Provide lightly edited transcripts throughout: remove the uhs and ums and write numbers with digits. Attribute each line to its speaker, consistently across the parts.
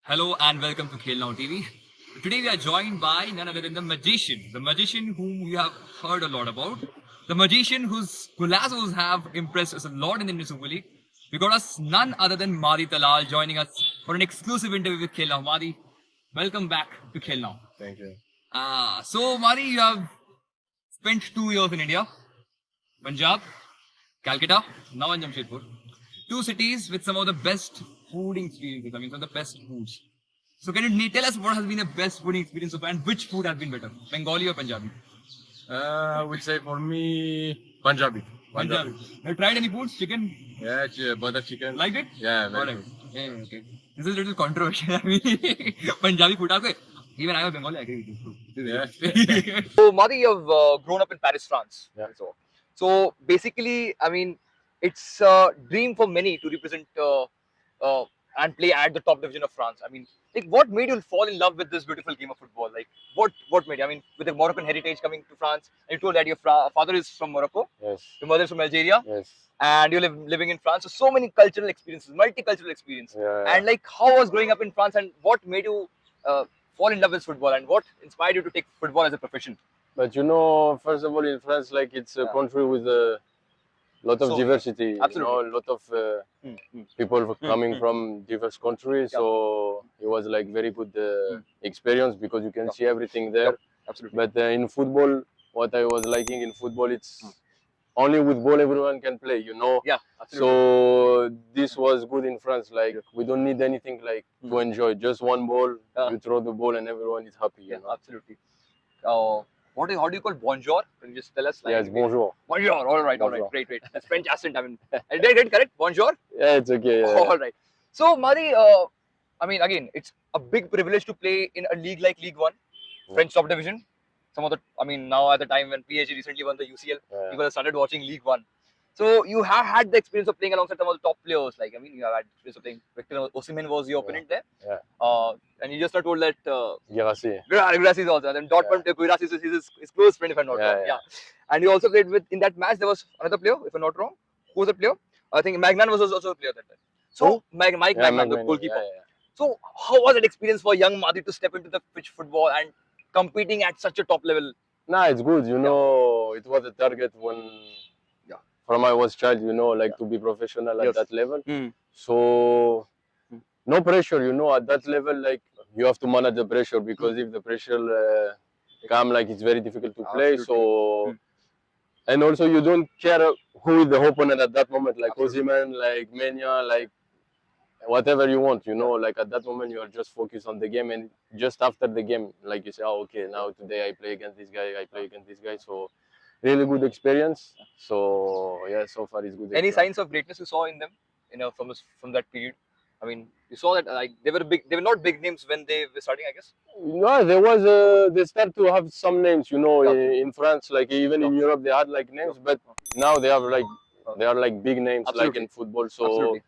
Speaker 1: Hello and welcome to Khel Now TV. Today we are joined by none other than the magician whom we have heard a lot about, the magician whose golazzos have impressed us a lot in the Indian Super League. We got us none other than Madi Talal joining us for an exclusive interview with Khel Now. Madi, welcome back to Khel Now.
Speaker 2: Thank you.
Speaker 1: So Madi, you have spent 2 years in India, Punjab, Calcutta, now in Jamshedpur. Two cities with some of the best fooding experiences. I mean, some of the best foods. So can you tell us what has been the best fooding experience so far and which food has been better, Bengali or Punjabi?
Speaker 2: I would say for me, Punjabi.
Speaker 1: Punjabi. Have you tried any foods? Chicken?
Speaker 2: Yeah, butter chicken.
Speaker 1: Liked it?
Speaker 2: Yeah, very
Speaker 1: Alright.
Speaker 2: good.
Speaker 1: Yeah, okay. This is a little controversial. I mean, Punjabi food. Okay. Even I am Bengali. I agree with you.
Speaker 2: Yeah.
Speaker 3: So, Madi, you've grown up in Paris, France.
Speaker 2: Yeah.
Speaker 3: So basically, I mean, it's a dream for many to represent and play at the top division of France. I mean, like, what made you fall in love with this beautiful game of football? Like, what made you? I mean, with the Moroccan heritage coming to France, and you told that your father is from Morocco,
Speaker 2: Yes.
Speaker 3: your mother is from Algeria,
Speaker 2: Yes.
Speaker 3: and you're living in France. So many cultural experiences, multicultural experience.
Speaker 2: Yeah.
Speaker 3: And like, how was growing up in France, and what made you fall in love with football, and what inspired you to take football as a profession?
Speaker 2: But you know, first of all, in France, like it's a
Speaker 3: Yeah.
Speaker 2: country with a lot of
Speaker 3: So,
Speaker 2: diversity. You
Speaker 3: absolutely.
Speaker 2: know, a lot of
Speaker 3: Mm.
Speaker 2: people coming
Speaker 3: mm.
Speaker 2: from diverse countries.
Speaker 3: Yeah.
Speaker 2: So it was like very good experience because you can
Speaker 3: Yeah.
Speaker 2: see everything there.
Speaker 3: Absolutely.
Speaker 2: But in football, what I was liking in football, it's
Speaker 3: Mm.
Speaker 2: only with ball everyone can play, you know.
Speaker 3: Yeah, absolutely.
Speaker 2: So this was good in France. Like we don't need anything like to
Speaker 3: Mm.
Speaker 2: enjoy. Just one ball,
Speaker 3: Yeah.
Speaker 2: you throw the ball, and everyone is happy. You
Speaker 3: Yeah,
Speaker 2: know.
Speaker 3: absolutely. How do you call bonjour? Can you just tell us? Like,
Speaker 2: Yes, bonjour.
Speaker 3: Bonjour. All right.
Speaker 2: Bonjour.
Speaker 3: Great. That's French accent. I mean, did I get it correct? Bonjour.
Speaker 2: Yeah, it's okay. Yeah.
Speaker 3: All right. So, Mari, I mean, again, it's a big privilege to play in a league like League One, French top division. Some of the, I mean, now at the time when PSG recently won the UCL,
Speaker 2: Yeah.
Speaker 3: people have started watching League One. So you have had the experience of playing alongside some of the top players. Like, I mean, you have had experience of playing. Victor Osimhen was your opponent there.
Speaker 2: Yeah.
Speaker 3: And you just not told that
Speaker 2: Guirassy.
Speaker 3: Guirassy is also. And then Dortmund, Guirassy is his close friend, if I'm not wrong.
Speaker 2: Yeah.
Speaker 3: And you also played with, in that match, there was another player, if I'm not wrong. Who was the player? I think Magnan was also a player that time. So, Mike Magnan, the goalkeeper.
Speaker 2: Yeah.
Speaker 3: So, how was that experience for young Madi to step into the pitch football and competing at such a top level?
Speaker 2: Nah, it's good. You know, it was a target when from I was child. You know, like to be professional at
Speaker 3: Yes.
Speaker 2: that level.
Speaker 3: Mm.
Speaker 2: So no pressure. You know, at that level, like you have to manage the pressure because if the pressure come, like it's very difficult to play. So and also you don't care who is the opponent at that moment, like Osimhen, like Menia, like whatever you want, you know, like at that moment you are just focused on the game, and just after the game, like you say, oh, okay, now today I play against this guy, I play against this guy. So really good experience. So yeah, so far it's good.
Speaker 3: Any
Speaker 2: experience.
Speaker 3: signs of greatness you saw in them, from that period? I mean, you saw that like they were not big names when they were starting, I guess.
Speaker 2: No, there was they start to have some names, you know,
Speaker 3: Yeah.
Speaker 2: in France, like even in Europe they had like names, but now they have like they are like big names like
Speaker 3: Absolutely.
Speaker 2: in football. So
Speaker 3: Absolutely.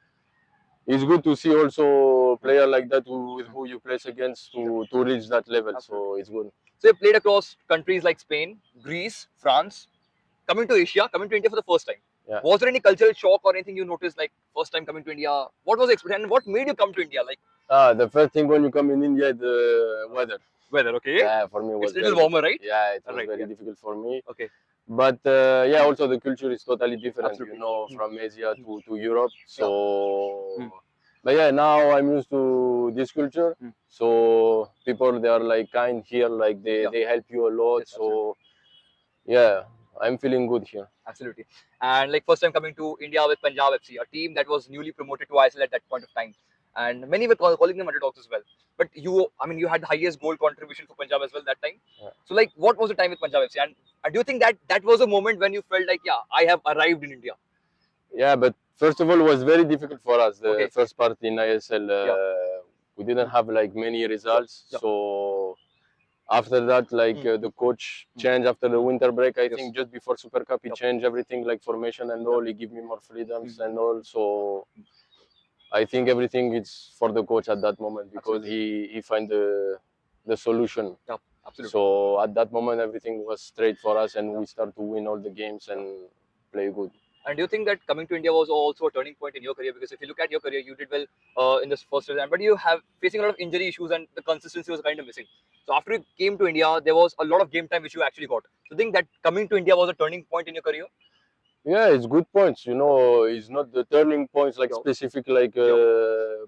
Speaker 2: it's good to see also player like that with who you play against to reach that level. So it's good.
Speaker 3: So you played across countries like Spain, Greece, France, coming to Asia, coming to India for the first time.
Speaker 2: Yeah.
Speaker 3: Was there any cultural shock or anything you noticed, like first time coming to India? What was the experience and what made you come to India? Like
Speaker 2: The first thing when you come in India, the weather.
Speaker 3: weather, okay?
Speaker 2: Yeah, for me it was
Speaker 3: It's a little
Speaker 2: very
Speaker 3: warmer, right?
Speaker 2: Yeah, it was
Speaker 3: Right,
Speaker 2: very
Speaker 3: yeah.
Speaker 2: difficult for me.
Speaker 3: Okay.
Speaker 2: But yeah, also the culture is totally different,
Speaker 3: Absolutely.
Speaker 2: you know, from Asia to Europe. So,
Speaker 3: Mm.
Speaker 2: but yeah, now I'm used to this culture.
Speaker 3: Mm.
Speaker 2: So people they are like kind here, like they help you a lot.
Speaker 3: Yes,
Speaker 2: So yeah, I'm feeling good here.
Speaker 3: Absolutely. And like first time coming to India with Punjab FC, a team that was newly promoted to ISL at that point of time. And many were calling them underdogs as well. But you had the highest goal contribution for Punjab as well that time.
Speaker 2: Yeah.
Speaker 3: So like, what was the time with Punjab FC? And do you think that was a moment when you felt like, yeah, I have arrived in India?
Speaker 2: Yeah, but first of all, it was very difficult for us. The
Speaker 3: Okay.
Speaker 2: first part in ISL, we didn't have like many results.
Speaker 3: Yeah.
Speaker 2: So after that, like the coach changed after the winter break. I think just before Super Cup, he changed everything, like formation and all. He gave me more freedoms and all. So I think everything is for the coach at that moment because he find the solution.
Speaker 3: Yeah, absolutely.
Speaker 2: So at that moment, everything was straight for us, and we start to win all the games and play good.
Speaker 3: And do you think that coming to India was also a turning point in your career? Because if you look at your career, you did well in this first season, but you have facing a lot of injury issues and the consistency was kind of missing. So after you came to India, there was a lot of game time which you actually got. So I think that coming to India was a turning point in your career.
Speaker 2: Yeah, it's good points. You know, it's not the turning points like
Speaker 3: Yo.
Speaker 2: specific like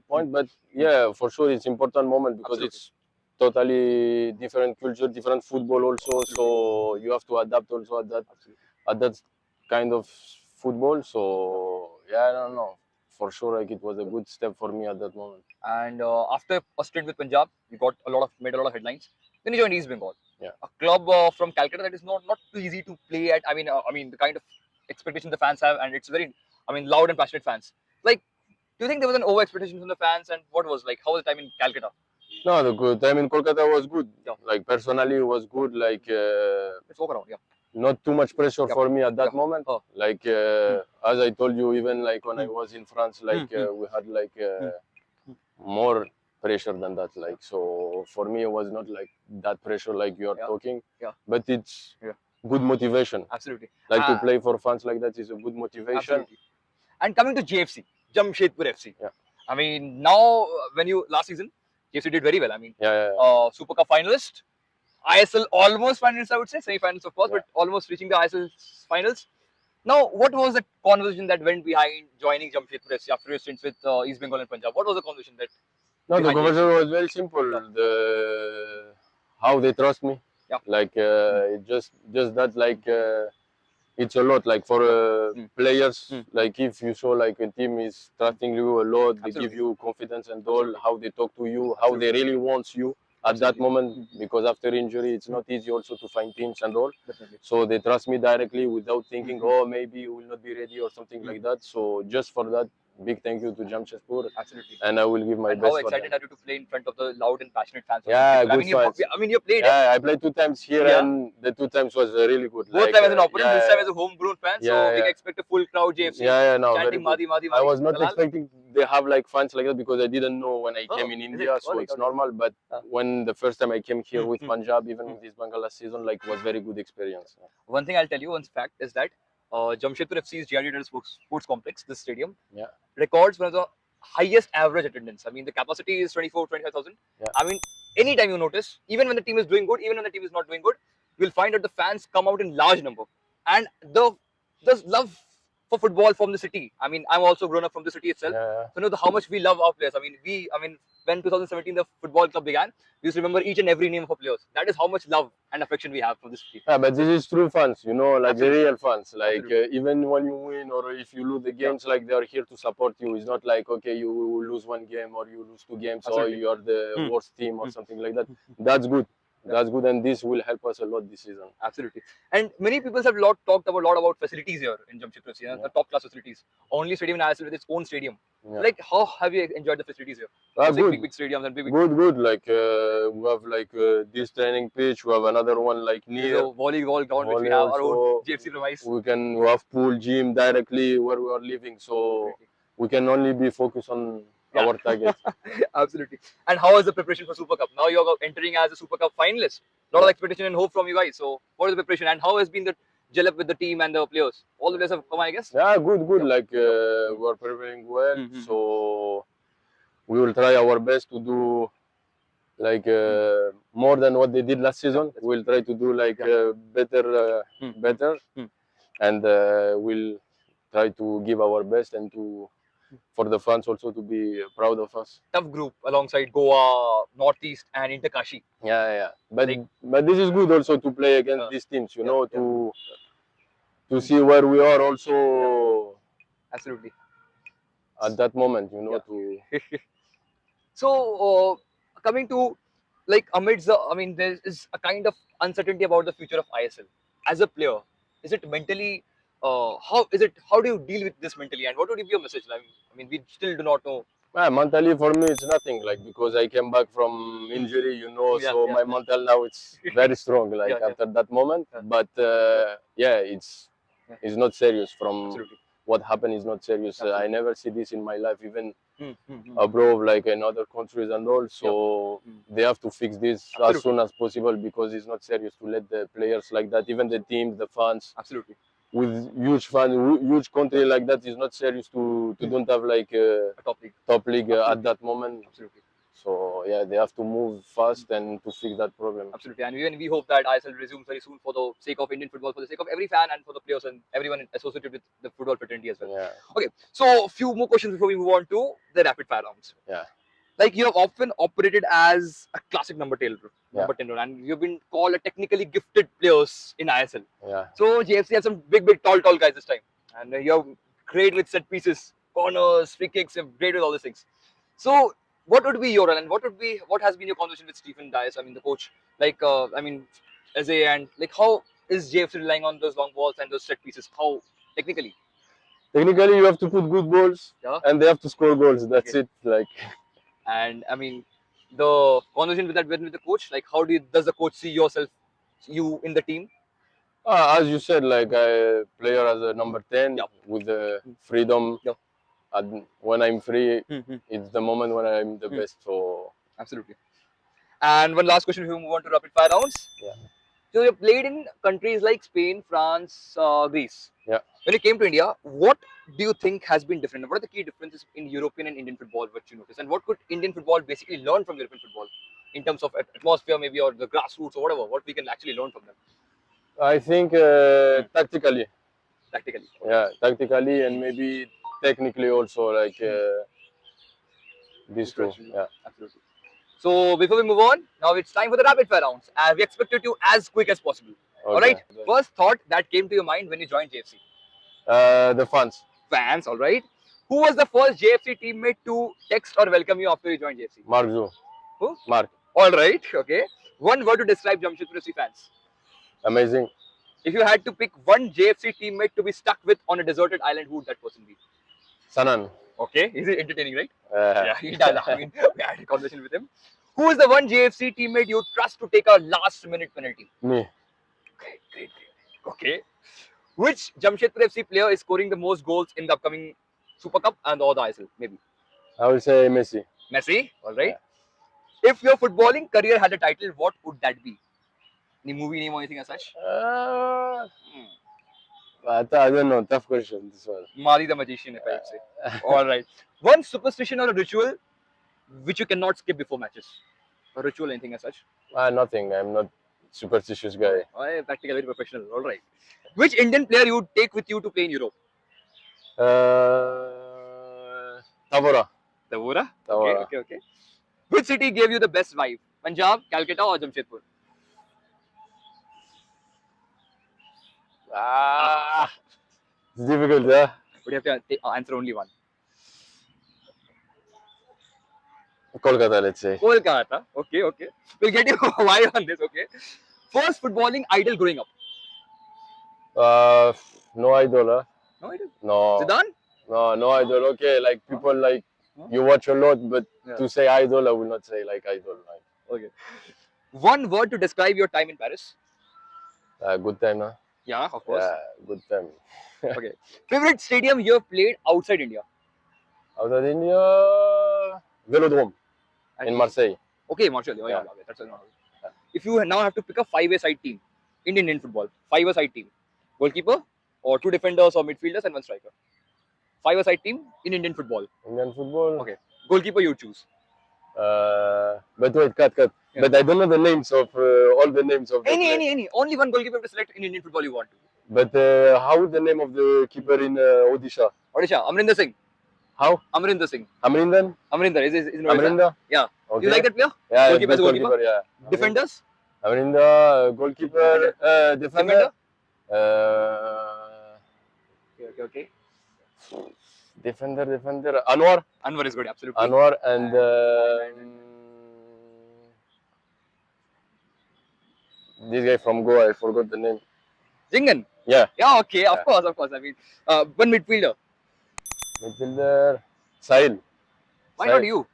Speaker 2: point, but yeah, for sure it's important moment because
Speaker 3: Absolutely.
Speaker 2: it's totally different culture, different football also. So you have to adapt also at that kind of football. So yeah, I don't know. For sure, like it was a good step for me at that moment.
Speaker 3: And after a stint with Punjab, you got made a lot of headlines. Then you joined East Bengal,
Speaker 2: Yeah.
Speaker 3: a club from Calcutta that is not too easy to play at. I mean the kind of expectations the fans have, and it's very, loud and passionate fans. Like, do you think there was an over expectation from the fans, and what was like? How was the time in Calcutta?
Speaker 2: No, the good time in Kolkata was good.
Speaker 3: Yeah.
Speaker 2: Like personally, it was good. Like
Speaker 3: Let's walk around. Yeah.
Speaker 2: not too much pressure
Speaker 3: Yeah.
Speaker 2: for me at that
Speaker 3: Yeah.
Speaker 2: moment.
Speaker 3: Oh.
Speaker 2: Like as I told you, even like when I was in France, like we had like more pressure than that. Like so, for me, it was not like that pressure like you are
Speaker 3: Yeah.
Speaker 2: talking.
Speaker 3: Yeah.
Speaker 2: But it's
Speaker 3: Yeah.
Speaker 2: good motivation.
Speaker 3: Absolutely.
Speaker 2: Like to play for fans like that is a good motivation.
Speaker 3: Absolutely. And coming to JFC, Jamshedpur FC.
Speaker 2: Yeah.
Speaker 3: I mean, now when you last season, JFC did very well. I mean,
Speaker 2: Yeah.
Speaker 3: Super Cup finalist, ISL almost finalists, I would say, semi-finals of course,
Speaker 2: Yeah.
Speaker 3: but almost reaching the ISL finals. Now, what was the conversation that went behind joining Jamshedpur FC after your stints with East Bengal and Punjab? What was the conversation that?
Speaker 2: No, the
Speaker 3: behind
Speaker 2: conversation
Speaker 3: JFC?
Speaker 2: was very simple.
Speaker 3: Yeah.
Speaker 2: The how they trust me.
Speaker 3: Yeah.
Speaker 2: Like it just that like it's a lot. Like for players, like if you show like a team is trusting you a lot, they give
Speaker 3: Absolutely.
Speaker 2: you confidence and all.
Speaker 3: Absolutely.
Speaker 2: How they talk to you, how they really want you at that
Speaker 3: Absolutely.
Speaker 2: moment. Because after injury, it's not easy also to find teams and all.
Speaker 3: Definitely.
Speaker 2: So they trust me directly without thinking, oh maybe you will not be ready or something like that. So just for that, big thank you to Jamshedpur.
Speaker 3: Absolutely.
Speaker 2: And I will give my
Speaker 3: And
Speaker 2: best
Speaker 3: how
Speaker 2: for
Speaker 3: excited
Speaker 2: them.
Speaker 3: are you to play in front of the loud and passionate fans? Of
Speaker 2: Yeah,
Speaker 3: Jamshedpur?
Speaker 2: good fans.
Speaker 3: You played
Speaker 2: Yeah, I played 2 times here,
Speaker 3: Yeah.
Speaker 2: and the 2 times was really good.
Speaker 3: both
Speaker 2: Like,
Speaker 3: time as an opponent,
Speaker 2: yeah,
Speaker 3: this time as a homegrown fan. So
Speaker 2: Yeah,
Speaker 3: we
Speaker 2: yeah.
Speaker 3: can expect a full crowd JFC
Speaker 2: yeah, no, very
Speaker 3: chanting
Speaker 2: good.
Speaker 3: Madi Madi.
Speaker 2: I was not
Speaker 3: Talal.
Speaker 2: expecting they have like fans like that because I didn't know when I
Speaker 3: Oh,
Speaker 2: came in
Speaker 3: is
Speaker 2: India,
Speaker 3: it?
Speaker 2: so
Speaker 3: Got it,
Speaker 2: it's
Speaker 3: got it.
Speaker 2: normal. But when the first time I came here with
Speaker 3: Mm.
Speaker 2: Punjab, even with this Bengal last season, like was very good experience.
Speaker 3: One thing I'll tell you, one fact is that Jamshedpur FC's GRD Sports Complex, this stadium,
Speaker 2: Yeah.
Speaker 3: records one of the highest average attendance. I mean, the capacity is 25,000.
Speaker 2: Yeah.
Speaker 3: I mean, anytime you notice, even when the team is doing good, even when the team is not doing good, you'll find that the fans come out in large number. And the love for football from the city. I mean, I'm also grown up from the city itself.
Speaker 2: Yeah,
Speaker 3: So know how much we love our players. I mean, when 2017 the football club began, we used to remember each and every name of our players. That is how much love and affection we have for this city.
Speaker 2: yeah, but this is true fans, you know, like
Speaker 3: Absolutely.
Speaker 2: the real fans. Like
Speaker 3: Absolutely.
Speaker 2: even when you win or if you lose the games, like they are here to support you. It's not like okay, you lose 1 game or you lose 2 games
Speaker 3: Absolutely.
Speaker 2: or you are the
Speaker 3: Mm.
Speaker 2: worst team or
Speaker 3: Mm.
Speaker 2: something like that. That's good. That's good, and this will help us a lot this season.
Speaker 3: Absolutely. And many people have talked a lot about facilities here in Jamshedpur FC, the top class facilities. Only stadium in ISL with its own stadium.
Speaker 2: Yeah.
Speaker 3: Like, how have you enjoyed the facilities here?
Speaker 2: Ah,
Speaker 3: It's like
Speaker 2: good.
Speaker 3: big stadiums and big.
Speaker 2: Good. Like we have like this training pitch. We have another one like
Speaker 3: There's
Speaker 2: near.
Speaker 3: a volleyball ground which we
Speaker 2: Volley
Speaker 3: have our own
Speaker 2: also.
Speaker 3: JFC premise.
Speaker 2: We have pool gym directly where we are living, so we can only be focused on
Speaker 3: Yeah.
Speaker 2: our target.
Speaker 3: Absolutely. And how is the preparation for Super Cup? Now you're entering as a Super Cup finalist. A lot of expectation and hope from you guys. So, what is the preparation and how has been the gel up with the team and the players? All the players have come, I guess.
Speaker 2: Yeah, good. Like we are preparing well,
Speaker 3: Mhm.
Speaker 2: so we will try our best to do like more than what they did last season.
Speaker 3: that's
Speaker 2: We'll try to do like better, better, and we'll try to give our best and to for the fans also to be proud of us.
Speaker 3: Tough group alongside Goa, Northeast, and Interkashi.
Speaker 2: Yeah. But
Speaker 3: Like-
Speaker 2: but this is good also to play against these teams, you know, to see where we are also
Speaker 3: Absolutely.
Speaker 2: at that moment, you know,
Speaker 3: Yeah.
Speaker 2: to
Speaker 3: So, coming to like amidst there is a kind of uncertainty about the future of ISL. As a player, is it mentally? How do you deal with this mentally? And what would be your message? I mean, we still do not know.
Speaker 2: mentally for me it's nothing like because I came back from injury, you know,
Speaker 3: Yeah,
Speaker 2: so
Speaker 3: yeah,
Speaker 2: my
Speaker 3: yeah.
Speaker 2: mental now it's very strong like
Speaker 3: Yeah.
Speaker 2: after that moment.
Speaker 3: Yeah.
Speaker 2: But it's not serious from
Speaker 3: Absolutely.
Speaker 2: what happened is not serious. I
Speaker 3: Absolutely.
Speaker 2: never see this in my life, even
Speaker 3: Mm.
Speaker 2: abroad, like in other countries and all. So they have to fix this as
Speaker 3: Absolutely.
Speaker 2: soon as possible because it's not serious to let the players like that, even the teams, the fans.
Speaker 3: Absolutely.
Speaker 2: with huge fans, huge country like that is not serious to don't have like
Speaker 3: A top league.
Speaker 2: top league at that moment.
Speaker 3: Absolutely.
Speaker 2: So yeah, they have to move fast and to fix that problem.
Speaker 3: Absolutely. And even we hope that ISL resumes very soon for the sake of Indian football, for the sake of every fan and for the players and everyone associated with the football fraternity as well.
Speaker 2: Yeah,
Speaker 3: Okay, so a few more questions before we move on to the rapid fire rounds.
Speaker 2: Yeah.
Speaker 3: Like you have often operated as a classic number 10
Speaker 2: Yeah.
Speaker 3: role, and you've been called a technically gifted players in ISL.
Speaker 2: yeah.
Speaker 3: So JFC has some big, tall guys this time, and you're great with set pieces, corners, free kicks, you're great with all these things. So what would be your role, and what has been your conversation with Stephen Dias? I mean, the coach, like Eze, and like how is JFC relying on those long balls and those set pieces? How technically?
Speaker 2: Technically, you have to put good balls,
Speaker 3: Yeah.
Speaker 2: and they have to score goals. That's
Speaker 3: Okay.
Speaker 2: it. Like,
Speaker 3: And I mean, the conversation with the coach, like how does the coach see you in the team?
Speaker 2: as you said, like I player as a number 10
Speaker 3: Yeah.
Speaker 2: with the freedom.
Speaker 3: Yeah.
Speaker 2: And when I'm free, it's the moment when I'm the
Speaker 3: Hmm.
Speaker 2: best. So
Speaker 3: Absolutely. And one last question before we move on to rapid fire rounds.
Speaker 2: Yeah.
Speaker 3: So you played in countries like Spain, France, Greece.
Speaker 2: Yeah.
Speaker 3: When you came to India, what do you think has been different? What are the key differences in European and Indian football which you notice? And what could Indian football basically learn from European football in terms of atmosphere, maybe, or the grassroots or whatever? What we can actually learn from them
Speaker 2: I think tactically,
Speaker 3: tactically?
Speaker 2: tactically, and maybe technically also, like these two.
Speaker 3: Interesting.
Speaker 2: Yeah.
Speaker 3: Absolutely. So before we move on, now it's time for the rapid fire rounds. We expect you to as quick as possible. All
Speaker 2: Okay.
Speaker 3: right. First thought that came to your mind when you joined JFC.
Speaker 2: The fans.
Speaker 3: Fans, all right. Who was the first JFC teammate to text or welcome you after you joined JFC?
Speaker 2: Mark Zoo.
Speaker 3: Who?
Speaker 2: Mark.
Speaker 3: All right. Okay. One word to describe Jamshedpur FC fans.
Speaker 2: Amazing.
Speaker 3: If you had to pick one JFC teammate to be stuck with on a deserted island, who would that person be?
Speaker 2: Sanan.
Speaker 3: Okay. Is it entertaining, right?
Speaker 2: Uh,
Speaker 3: Yeah, he does. I mean, we had a conversation with him. Who is the one JFC teammate you trust to take a last-minute penalty?
Speaker 2: Me.
Speaker 3: Great. Okay. Which Jamshedpur FC player is scoring the most goals in the upcoming Super Cup and or the ISL? Maybe
Speaker 2: I will say Messi.
Speaker 3: Messi. All right. If your footballing career had a title, what would that be? Any movie name or anything as such?
Speaker 2: I don't know. Tough question. This one.
Speaker 3: Mari the Magician, if I would say. All right. One superstition or a ritual which you cannot skip before matches. A ritual, anything as such?
Speaker 2: Nothing. I'm not superstitious guy.
Speaker 3: Practically very professional. All right. Which Indian player you would take with you to play in Europe?
Speaker 2: Tavora.
Speaker 3: Davora.
Speaker 2: Tavora.
Speaker 3: Okay. Which city gave you the best vibe? Punjab, Calcutta, or Jamshedpur?
Speaker 2: It's difficult, yeah.
Speaker 3: But you have to answer only one.
Speaker 2: Kolkata, let's say.
Speaker 3: Kolkata. Okay. We'll get you why on this. Okay. First footballing idol growing up.
Speaker 2: No idol, huh?
Speaker 3: No idol.
Speaker 2: No.
Speaker 3: Zidane.
Speaker 2: No idol. Okay, like people like you watch a lot, but
Speaker 3: Yeah.
Speaker 2: to say idol, I will not say like idol. Like,
Speaker 3: Okay. One word to describe your time in Paris.
Speaker 2: good time, huh?
Speaker 3: Yeah, of course.
Speaker 2: Yeah, good time.
Speaker 3: Favorite stadium you have played outside India?
Speaker 2: Out of India, Velodrome in Marseille.
Speaker 3: Okay, Marshall. Oh, yeah. That's another. If you now have to pick a five-a-side team, Indian football, five-a-side team, goalkeeper or two defenders or midfielders and one striker. Five-a-side team in Indian football.
Speaker 2: Indian football.
Speaker 3: Okay. Goalkeeper you choose.
Speaker 2: But wait, cut.
Speaker 3: Yeah.
Speaker 2: But I don't know the names of all the names of the players.
Speaker 3: Any. Only one goalkeeper to select in Indian football you want to.
Speaker 2: But how is the name of the keeper in Odisha?
Speaker 3: Odisha, Amrinder Singh.
Speaker 2: How?
Speaker 3: Amrinder Singh.
Speaker 2: Amrindan?
Speaker 3: Amrinder is in Odisha.
Speaker 2: Amrinda?
Speaker 3: Yeah.
Speaker 2: Okay.
Speaker 3: You like that player?
Speaker 2: Yeah,
Speaker 3: Goalkeeper is
Speaker 2: best
Speaker 3: goalkeeper?
Speaker 2: Yeah.
Speaker 3: Defenders?
Speaker 2: Amrinda, goalkeeper, defender.
Speaker 3: Okay.
Speaker 2: Defender. Anwar.
Speaker 3: Anwar is good, absolutely.
Speaker 2: Anwar and this guy from Goa, I forgot the name.
Speaker 3: Jingan.
Speaker 2: Yeah.
Speaker 3: Yeah, okay, of course. I mean, one midfielder.
Speaker 2: Midfielder, Sahil.
Speaker 3: Why
Speaker 2: Sahil.
Speaker 3: not you?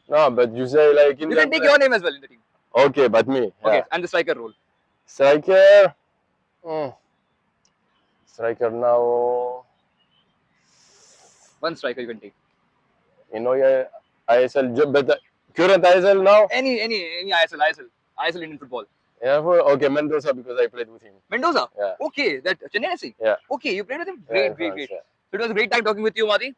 Speaker 2: No, but you say like in
Speaker 3: You can take your name as well in the team.
Speaker 2: Okay, but me.
Speaker 3: Okay,
Speaker 2: Yeah.
Speaker 3: and the striker role.
Speaker 2: Striker. Striker now.
Speaker 3: One striker you can take.
Speaker 2: You know, yeah, ISL, but the current ISL now.
Speaker 3: Any ISL Indian football.
Speaker 2: Yeah, okay, Mendoza because I played with him.
Speaker 3: Mendoza.
Speaker 2: Yeah.
Speaker 3: Okay, that Chennai SC.
Speaker 2: Yeah.
Speaker 3: Okay, you played with him.
Speaker 2: Yeah,
Speaker 3: Great.
Speaker 2: France, yeah.
Speaker 3: So it was a great time talking with you, Madi.